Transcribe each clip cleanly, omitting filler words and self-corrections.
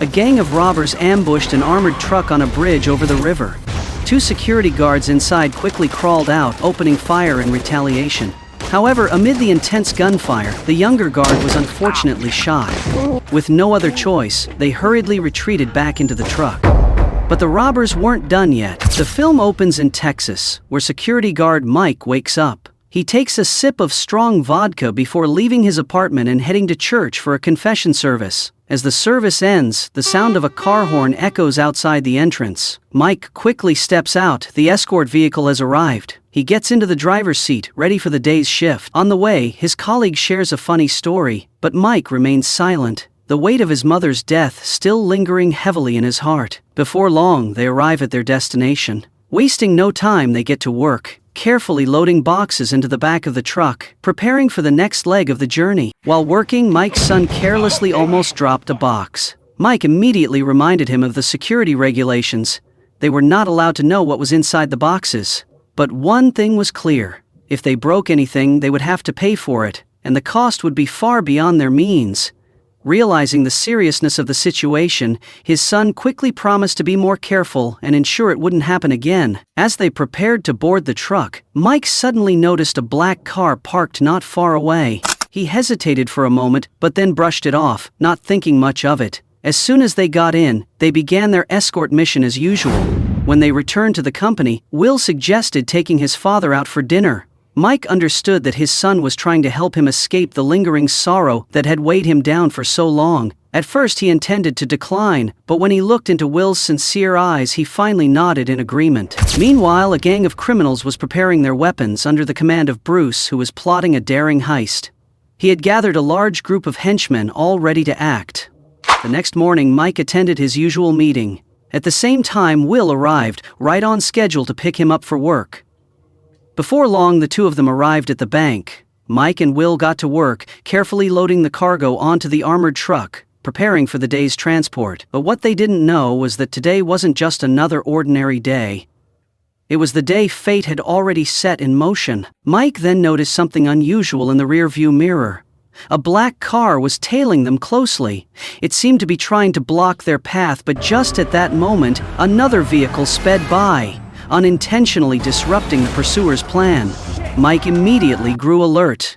A gang of robbers ambushed an armored truck on a bridge over the river. Two security guards inside quickly crawled out, opening fire in retaliation. However, amid the intense gunfire, the younger guard was unfortunately shot. With no other choice, they hurriedly retreated back into the truck. But the robbers weren't done yet. The film opens in Texas, where security guard Mike wakes up. He takes a sip of strong vodka before leaving his apartment and heading to church for a confession service. As the service ends, the sound of a car horn echoes outside the entrance. Mike quickly steps out. The escort vehicle has arrived. He gets into the driver's seat, ready for the day's shift. On the way, his colleague shares a funny story, but Mike remains silent, the weight of his mother's death still lingering heavily in his heart. Before long, they arrive at their destination. Wasting no time, they get to work, carefully loading boxes into the back of the truck, preparing for the next leg of the journey. While working, Mike's son carelessly almost dropped a box. Mike immediately reminded him of the security regulations. They were not allowed to know what was inside the boxes. But one thing was clear. If they broke anything, they would have to pay for it, and the cost would be far beyond their means. Realizing the seriousness of the situation, his son quickly promised to be more careful and ensure it wouldn't happen again. As they prepared to board the truck, Mike suddenly noticed a black car parked not far away. He hesitated for a moment, but then brushed it off, not thinking much of it. As soon as they got in, they began their escort mission as usual. When they returned to the company, Will suggested taking his father out for dinner. Mike understood that his son was trying to help him escape the lingering sorrow that had weighed him down for so long. At first he intended to decline, but when he looked into Will's sincere eyes, he finally nodded in agreement. Meanwhile, a gang of criminals was preparing their weapons under the command of Bruce, who was plotting a daring heist. He had gathered a large group of henchmen all ready to act. The next morning, Mike attended his usual meeting. At the same time, Will arrived, right on schedule to pick him up for work. Before long, the two of them arrived at the bank. Mike and Will got to work, carefully loading the cargo onto the armored truck, preparing for the day's transport. But what they didn't know was that today wasn't just another ordinary day. It was the day fate had already set in motion. Mike then noticed something unusual in the rearview mirror. A black car was tailing them closely. It seemed to be trying to block their path, but just at that moment, another vehicle sped by, unintentionally disrupting the pursuer's plan. Mike immediately grew alert.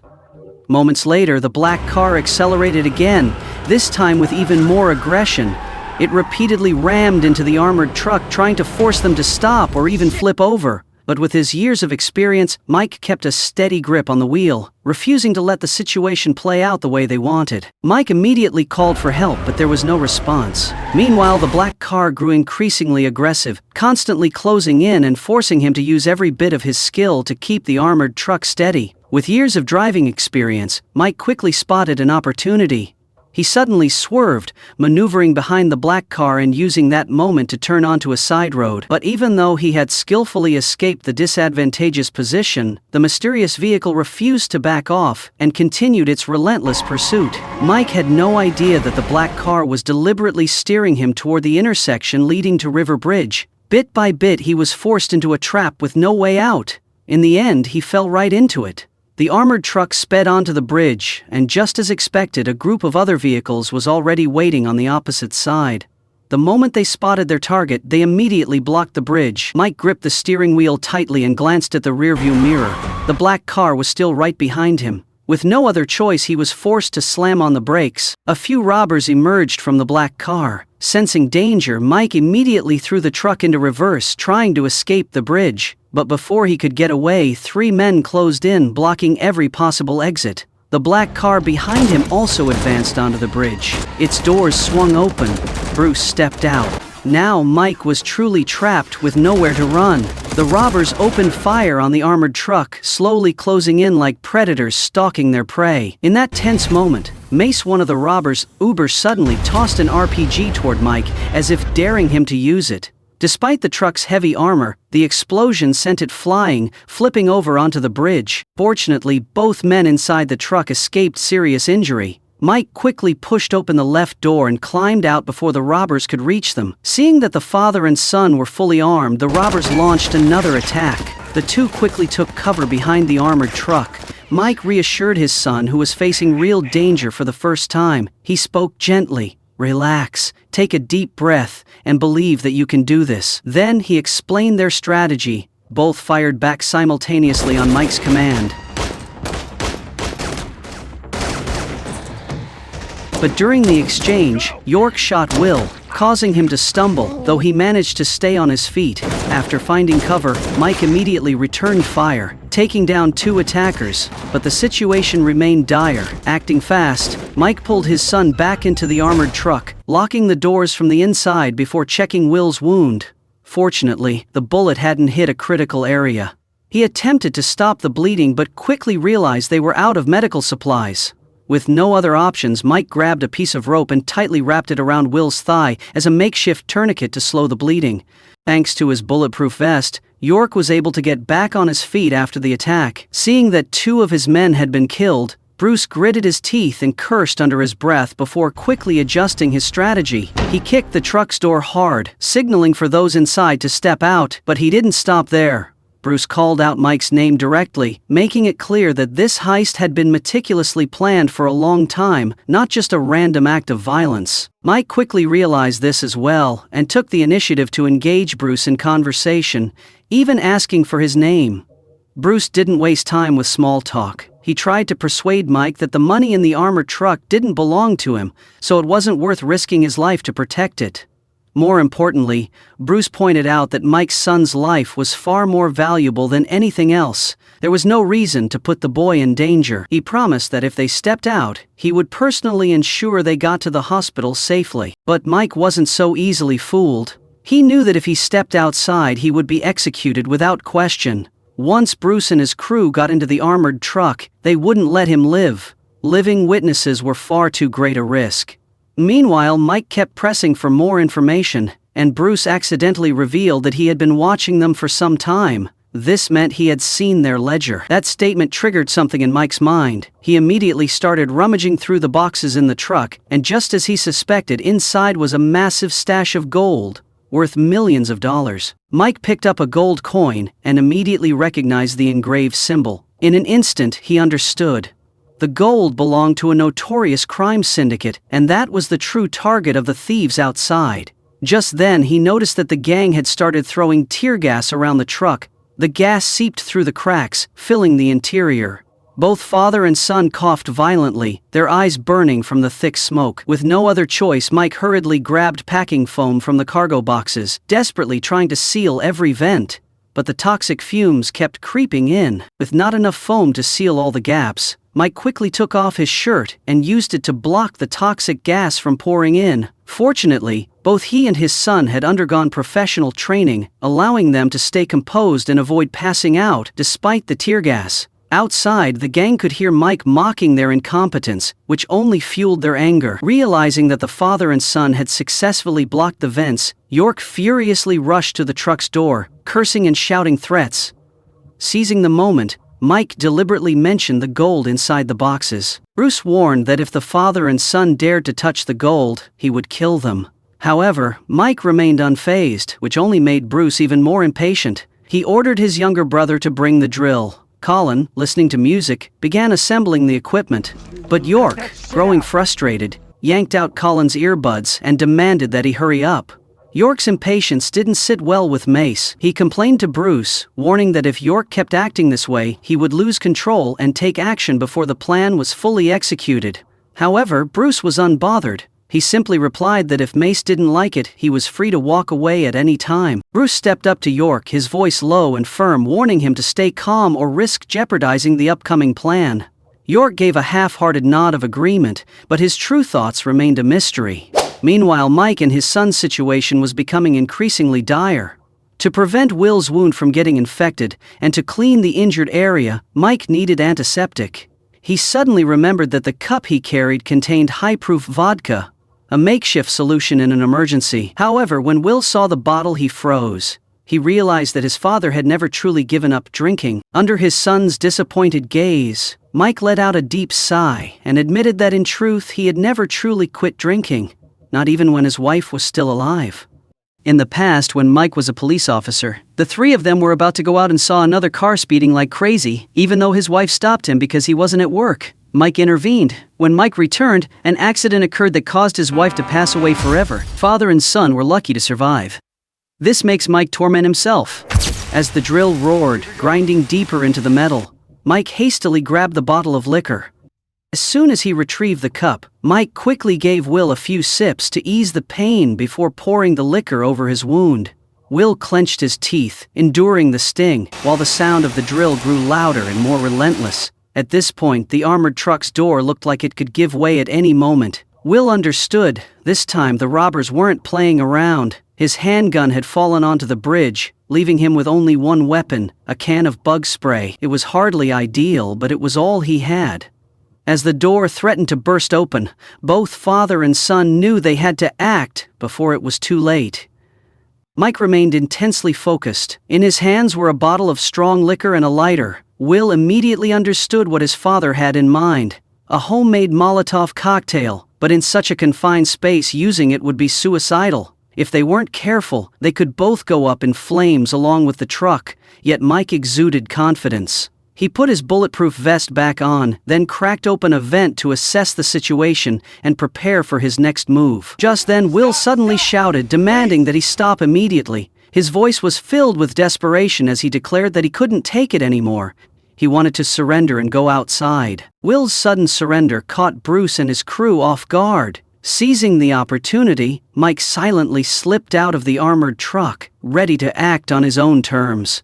Moments later, the black car accelerated again, this time with even more aggression. It repeatedly rammed into the armored truck, trying to force them to stop or even flip over. But with his years of experience, Mike kept a steady grip on the wheel, refusing to let the situation play out the way they wanted. Mike immediately called for help, but there was no response. Meanwhile, the black car grew increasingly aggressive, constantly closing in and forcing him to use every bit of his skill to keep the armored truck steady. With years of driving experience, Mike quickly spotted an opportunity. He suddenly swerved, maneuvering behind the black car and using that moment to turn onto a side road. But even though he had skillfully escaped the disadvantageous position, the mysterious vehicle refused to back off and continued its relentless pursuit. Mike had no idea that the black car was deliberately steering him toward the intersection leading to River Bridge. Bit by bit, he was forced into a trap with no way out. In the end, he fell right into it. The armored truck sped onto the bridge, and just as expected, a group of other vehicles was already waiting on the opposite side. The moment they spotted their target, they immediately blocked the bridge. Mike gripped the steering wheel tightly and glanced at the rearview mirror. The black car was still right behind him. With no other choice, he was forced to slam on the brakes. A few robbers emerged from the black car. Sensing danger, Mike immediately threw the truck into reverse, trying to escape the bridge. But before he could get away, 3 men closed in, blocking every possible exit. The black car behind him also advanced onto the bridge. Its doors swung open. Bruce stepped out. Now Mike was truly trapped with nowhere to run. The robbers opened fire on the armored truck, slowly closing in like predators stalking their prey. In that tense moment, Mace, one of the robbers, suddenly tossed an RPG toward Mike, as if daring him to use it. Despite the truck's heavy armor, the explosion sent it flying, flipping over onto the bridge. Fortunately, both men inside the truck escaped serious injury. Mike quickly pushed open the left door and climbed out before the robbers could reach them. Seeing that the father and son were fully armed, the robbers launched another attack. The two quickly took cover behind the armored truck. Mike reassured his son, who was facing real danger for the first time. He spoke gently. Relax, take a deep breath, and believe that you can do this. Then he explained their strategy. Both fired back simultaneously on Mike's command. But during the exchange, York shot Will, causing him to stumble, though he managed to stay on his feet. After finding cover, Mike immediately returned fire, taking down 2 attackers, but the situation remained dire. Acting fast, Mike pulled his son back into the armored truck, locking the doors from the inside before checking Will's wound. Fortunately, the bullet hadn't hit a critical area. He attempted to stop the bleeding but quickly realized they were out of medical supplies. With no other options, Mike grabbed a piece of rope and tightly wrapped it around Will's thigh as a makeshift tourniquet to slow the bleeding. Thanks to his bulletproof vest, York was able to get back on his feet after the attack. Seeing that 2 of his men had been killed, Bruce gritted his teeth and cursed under his breath before quickly adjusting his strategy. He kicked the truck's door hard, signaling for those inside to step out, but he didn't stop there. Bruce called out Mike's name directly, making it clear that this heist had been meticulously planned for a long time, not just a random act of violence. Mike quickly realized this as well, and took the initiative to engage Bruce in conversation, even asking for his name. Bruce didn't waste time with small talk. He tried to persuade Mike that the money in the armored truck didn't belong to him, so it wasn't worth risking his life to protect it. More importantly, Bruce pointed out that Mike's son's life was far more valuable than anything else. There was no reason to put the boy in danger. He promised that if they stepped out, he would personally ensure they got to the hospital safely. But Mike wasn't so easily fooled. He knew that if he stepped outside, he would be executed without question. Once Bruce and his crew got into the armored truck, they wouldn't let him live. Living witnesses were far too great a risk. Meanwhile, Mike kept pressing for more information, and Bruce accidentally revealed that he had been watching them for some time. This meant he had seen their ledger. That statement triggered something in Mike's mind. He immediately started rummaging through the boxes in the truck, and just as he suspected, inside was a massive stash of gold, worth millions of dollars. Mike picked up a gold coin and immediately recognized the engraved symbol. In an instant, he understood. The gold belonged to a notorious crime syndicate, and that was the true target of the thieves outside. Just then, he noticed that the gang had started throwing tear gas around the truck. The gas seeped through the cracks, filling the interior. Both father and son coughed violently, their eyes burning from the thick smoke. With no other choice, Mike hurriedly grabbed packing foam from the cargo boxes, desperately trying to seal every vent. But the toxic fumes kept creeping in. With not enough foam to seal all the gaps, Mike quickly took off his shirt and used it to block the toxic gas from pouring in. Fortunately, both he and his son had undergone professional training, allowing them to stay composed and avoid passing out despite the tear gas. Outside, the gang could hear Mike mocking their incompetence, which only fueled their anger. Realizing that the father and son had successfully blocked the vents, York furiously rushed to the truck's door, cursing and shouting threats. Seizing the moment, Mike deliberately mentioned the gold inside the boxes. Bruce warned that if the father and son dared to touch the gold, he would kill them. However, Mike remained unfazed, which only made Bruce even more impatient. He ordered his younger brother to bring the drill. Colin, listening to music, began assembling the equipment. But York, growing frustrated, yanked out Colin's earbuds and demanded that he hurry up. York's impatience didn't sit well with Mace. He complained to Bruce, warning that if York kept acting this way, he would lose control and take action before the plan was fully executed. However, Bruce was unbothered. He simply replied that if Mace didn't like it, he was free to walk away at any time. Bruce stepped up to York, his voice low and firm, warning him to stay calm or risk jeopardizing the upcoming plan. York gave a half-hearted nod of agreement, but his true thoughts remained a mystery. Meanwhile, Mike and his son's situation was becoming increasingly dire. To prevent Will's wound from getting infected and to clean the injured area, Mike needed antiseptic. He suddenly remembered that the cup he carried contained high-proof vodka, a makeshift solution in an emergency. However, when Will saw the bottle, he froze. He realized that his father had never truly given up drinking. Under his son's disappointed gaze, Mike let out a deep sigh and admitted that in truth he had never truly quit drinking, not even when his wife was still alive. In the past, when Mike was a police officer, the three of them were about to go out and saw another car speeding like crazy, even though his wife stopped him because he wasn't at work. Mike intervened. When Mike returned, an accident occurred that caused his wife to pass away forever. Father and son were lucky to survive. This makes Mike torment himself. As the drill roared, grinding deeper into the metal, Mike hastily grabbed the bottle of liquor. As soon as he retrieved the cup, Mike quickly gave Will a few sips to ease the pain before pouring the liquor over his wound. Will clenched his teeth, enduring the sting, while the sound of the drill grew louder and more relentless. At this point, the armored truck's door looked like it could give way at any moment. Will understood. This time the robbers weren't playing around. His handgun had fallen onto the bridge, leaving him with only one weapon, a can of bug spray. It was hardly ideal, but it was all he had. As the door threatened to burst open, both father and son knew they had to act before it was too late. Mike remained intensely focused. In his hands were a bottle of strong liquor and a lighter. Will immediately understood what his father had in mind. A homemade Molotov cocktail, but in such a confined space using it would be suicidal. If they weren't careful, they could both go up in flames along with the truck, yet Mike exuded confidence. He put his bulletproof vest back on, then cracked open a vent to assess the situation and prepare for his next move. Just then, Will suddenly shouted, demanding that he stop immediately. His voice was filled with desperation as he declared that he couldn't take it anymore. He wanted to surrender and go outside. Will's sudden surrender caught Bruce and his crew off guard. Seizing the opportunity, Mike silently slipped out of the armored truck, ready to act on his own terms.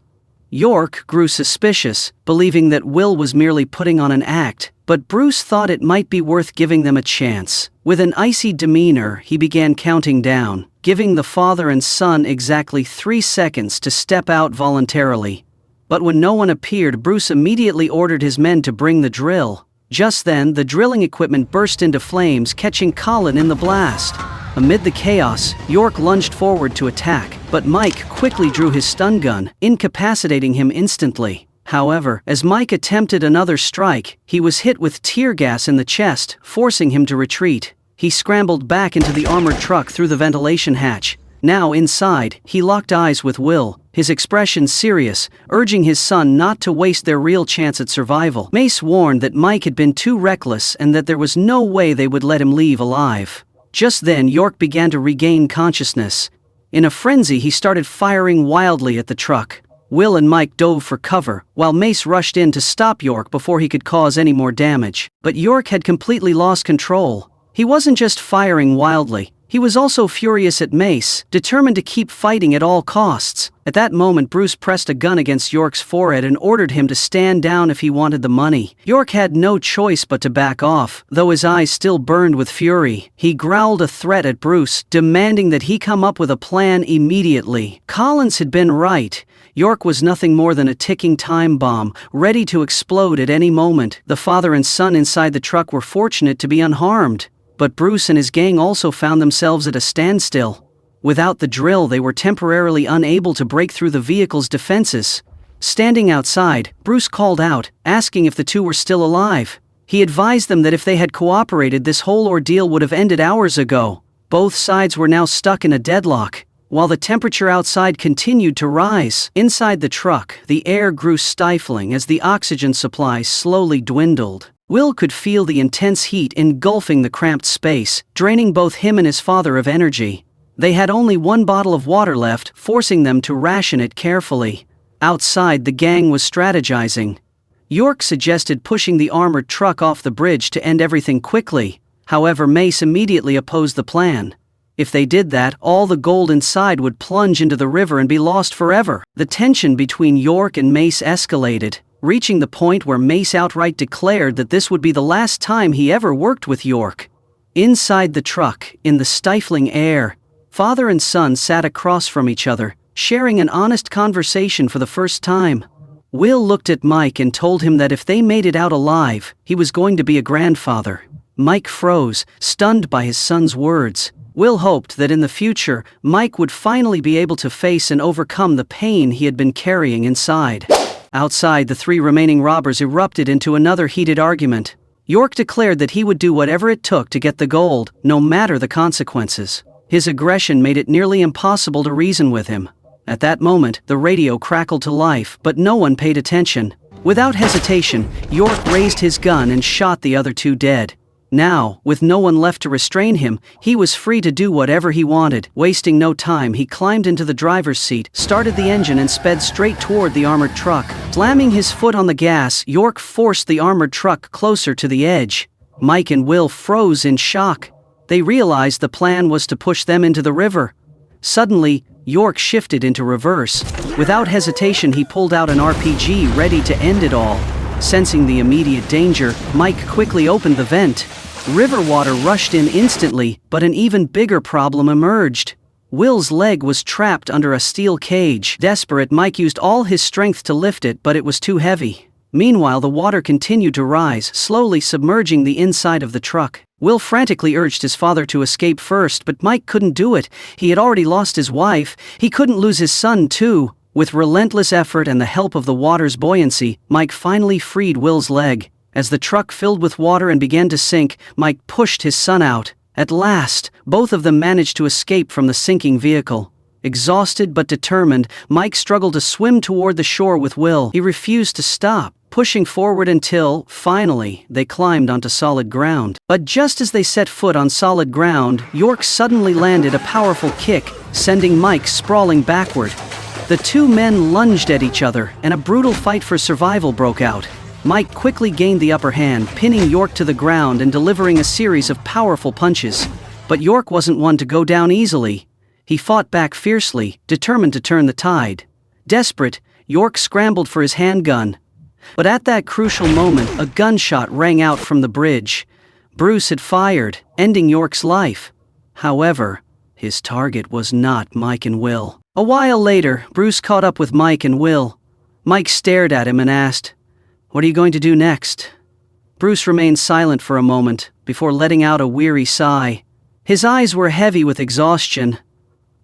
York grew suspicious, believing that Will was merely putting on an act, but Bruce thought it might be worth giving them a chance. With an icy demeanor, he began counting down, giving the father and son exactly 3 seconds to step out voluntarily. But when no one appeared, Bruce immediately ordered his men to bring the drill. Just then, the drilling equipment burst into flames, catching Colin in the blast. Amid the chaos, York lunged forward to attack, but Mike quickly drew his stun gun, incapacitating him instantly. However, as Mike attempted another strike, he was hit with tear gas in the chest, forcing him to retreat. He scrambled back into the armored truck through the ventilation hatch. Now inside, he locked eyes with Will, his expression serious, urging his son not to waste their real chance at survival. Mace warned that Mike had been too reckless and that there was no way they would let him leave alive. Just then, York began to regain consciousness. In a frenzy, he started firing wildly at the truck. Will and Mike dove for cover, while Mace rushed in to stop York before he could cause any more damage. But York had completely lost control. He wasn't just firing wildly. He was also furious at Mace, determined to keep fighting at all costs. At that moment, Bruce pressed a gun against York's forehead and ordered him to stand down if he wanted the money. York had no choice but to back off, though his eyes still burned with fury. He growled a threat at Bruce, demanding that he come up with a plan immediately. Collins had been right. York was nothing more than a ticking time bomb, ready to explode at any moment. The father and son inside the truck were fortunate to be unharmed. But Bruce and his gang also found themselves at a standstill. Without the drill, they were temporarily unable to break through the vehicle's defenses. Standing outside, Bruce called out, asking if the two were still alive. He advised them that if they had cooperated, this whole ordeal would have ended hours ago. Both sides were now stuck in a deadlock. While the temperature outside continued to rise, inside the truck, the air grew stifling as the oxygen supply slowly dwindled. Will could feel the intense heat engulfing the cramped space, draining both him and his father of energy. They had only one bottle of water left, forcing them to ration it carefully. Outside, the gang was strategizing. York suggested pushing the armored truck off the bridge to end everything quickly. However, Mace immediately opposed the plan. If they did that, all the gold inside would plunge into the river and be lost forever. The tension between York and Mace escalated, reaching the point where Mace outright declared that this would be the last time he ever worked with York. Inside the truck, in the stifling air, father and son sat across from each other, sharing an honest conversation for the first time. Will looked at Mike and told him that if they made it out alive, he was going to be a grandfather. Mike froze, stunned by his son's words. Will hoped that in the future, Mike would finally be able to face and overcome the pain he had been carrying inside. Outside, the 3 remaining robbers erupted into another heated argument. York declared that he would do whatever it took to get the gold, no matter the consequences. His aggression made it nearly impossible to reason with him. At that moment, the radio crackled to life, but no one paid attention. Without hesitation, York raised his gun and shot the other two dead. Now, with no one left to restrain him, he was free to do whatever he wanted. Wasting no time, he climbed into the driver's seat, started the engine and sped straight toward the armored truck. Slamming his foot on the gas, York forced the armored truck closer to the edge. Mike and Will froze in shock. They realized the plan was to push them into the river. Suddenly, York shifted into reverse. Without hesitation, he pulled out an RPG ready to end it all. Sensing the immediate danger, Mike quickly opened the vent. River water rushed in instantly, but an even bigger problem emerged. Will's leg was trapped under a steel cage. Desperate, Mike used all his strength to lift it, but it was too heavy. Meanwhile, the water continued to rise, slowly submerging the inside of the truck. Will frantically urged his father to escape first, but Mike couldn't do it. He had already lost his wife. He couldn't lose his son, too. With relentless effort and the help of the water's buoyancy, Mike finally freed Will's leg. As the truck filled with water and began to sink, Mike pushed his son out. At last, both of them managed to escape from the sinking vehicle. Exhausted but determined, Mike struggled to swim toward the shore with Will. He refused to stop, pushing forward until, finally, they climbed onto solid ground. But just as they set foot on solid ground, York suddenly landed a powerful kick, sending Mike sprawling backward. The two men lunged at each other, and a brutal fight for survival broke out. Mike quickly gained the upper hand, pinning York to the ground and delivering a series of powerful punches. But York wasn't one to go down easily. He fought back fiercely, determined to turn the tide. Desperate, York scrambled for his handgun. But at that crucial moment, a gunshot rang out from the bridge. Bruce had fired, ending York's life. However, his target was not Mike and Will. A while later, Bruce caught up with Mike and Will. Mike stared at him and asked, "What are you going to do next?" Bruce remained silent for a moment, before letting out a weary sigh. His eyes were heavy with exhaustion.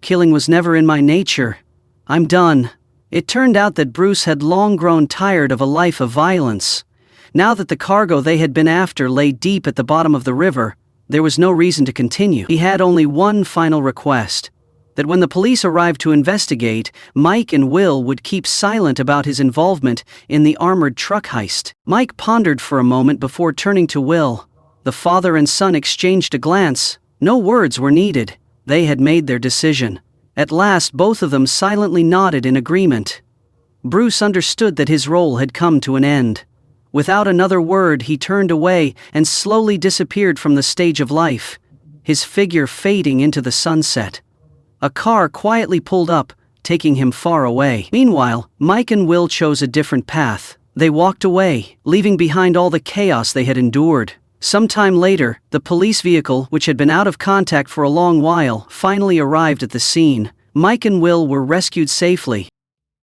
"Killing was never in my nature. I'm done." It turned out that Bruce had long grown tired of a life of violence. Now that the cargo they had been after lay deep at the bottom of the river, there was no reason to continue. He had only one final request: that when the police arrived to investigate, Mike and Will would keep silent about his involvement in the armored truck heist. Mike pondered for a moment before turning to Will. The father and son exchanged a glance. No words were needed. They had made their decision. At last, both of them silently nodded in agreement. Bruce understood that his role had come to an end. Without another word, he turned away and slowly disappeared from the stage of life, his figure fading into the sunset. A car quietly pulled up, taking him far away. Meanwhile, Mike and Will chose a different path. They walked away, leaving behind all the chaos they had endured. Sometime later, the police vehicle, which had been out of contact for a long while, finally arrived at the scene. Mike and Will were rescued safely.